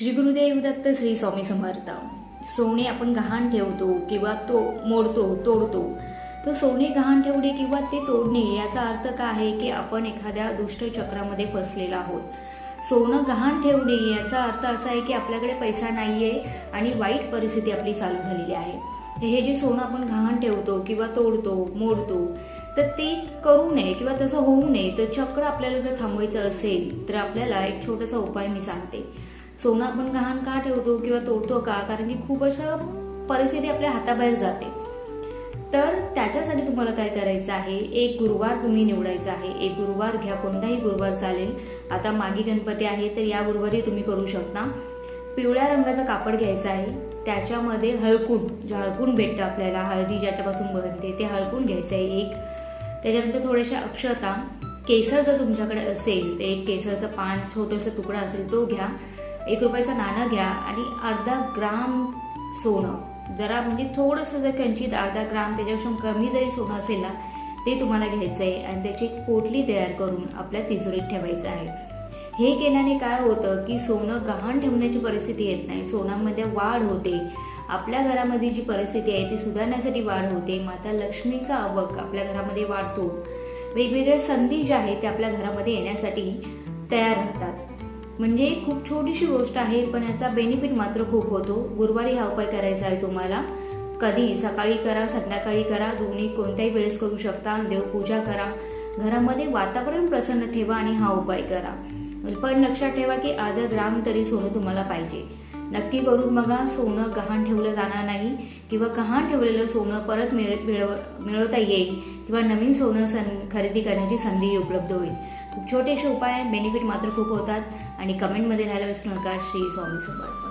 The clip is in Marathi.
श्री गुरुदेव दत्त. श्री स्वामी समर्थ. सोने आपण गहाण ठेवतो किंवा तो मोडतो तोडतो, तर सोने गहाण ठेवणे किंवा ते तोडणे याचा अर्थ काय आहे की आपण एखाद्या दुष्ट चक्रामध्ये फसलेला आहोत. सोनं गहाण ठेवणे याचा अर्थ असा आहे की आपल्याकडे पैसा नाहीये आणि वाईट परिस्थिती आपली चालू झालेली आहे. हे जे सोनं आपण गहाण ठेवतो किंवा तोडतो मोडतो, तर ते करू नये किंवा तसं होऊ नये. तर चक्र आपल्याला जर थांबवायचं असेल तर आपल्याला एक छोटासा उपाय मी सांगते. सोनं आपण गहाण का ठेवतो किंवा तोडतो का? कारण की खूप अशा परिस्थिती आपल्या हाताबाहेर जाते. तर त्याच्यासाठी तुम्हाला काय करायचं आहे, एक गुरुवार तुम्ही निवडायचा आहे. एक गुरुवार घ्या, कोणताही गुरुवार चालेल. आता मागी गणपती आहे तर या गुरुवारी तुम्ही करू शकता. पिवळ्या रंगाचं कापड घ्यायचं आहे, त्याच्यामध्ये हळकून भेटतं आपल्याला, हळदी ज्याच्यापासून बनते ते हळकून घ्यायचं आहे एक. त्याच्यानंतर थोड्याशा अक्षता, केसर जर तुमच्याकडे असेल तर एक केसरचं पान छोटंसं तुकडा असेल तो घ्या. 1 रुपयाचं नाणं घ्या आणि अर्धा ग्राम सोनं, जरा म्हणजे थोडंसं जर किंचित अर्धा ग्राम त्याच्यापेक्षा कमी जरी सोनं असेल ना ते तुम्हाला घ्यायचं आहे आणि त्याची एक पोटली तयार करून आपल्या तिजोरीत ठेवायचं आहे. हे केल्याने काय होतं की सोनं गहाण ठेवण्याची परिस्थिती येत नाही, सोन्यामध्ये वाढ होते. आपल्या घरामध्ये जी परिस्थिती आहे ती सुधारण्यासाठी वाढ होते. माता लक्ष्मीचा आवक आपल्या घरामध्ये वाढतो. वेगवेगळ्या संधी ज्या आहेत त्या आपल्या घरामध्ये येण्यासाठी तयार राहतात. म्हणजे खूप छोटीशी गोष्ट आहे पण याचा बेनिफिट मात्र खूप होतो. गुरुवारी हा उपाय करायचा आहे तुम्हाला. कधी सकाळी करा, संध्याकाळी करा, दोन्ही कोणत्याही वेळेस करू शकता. देवपूजा करा, घरामध्ये वातावरण प्रसन्न ठेवा आणि हा उपाय करा. पण लक्षात ठेवा की अर्धा ग्राम तरी सोनं तुम्हाला पाहिजे. नक्की करून बघा. सोनं गहाण ठेवलं जाणार नाही किंवा गहाण ठेवलेलं सोनं परत मिळवता येईल किंवा नवीन सोनं खरेदी करण्याची संधी उपलब्ध होईल. खूप छोटेसे उपाय, बेनिफिट मात्र खूप होतात. आणि कमेंटमध्ये लिहायला विसरू नका. श्री स्वामी समर्थ.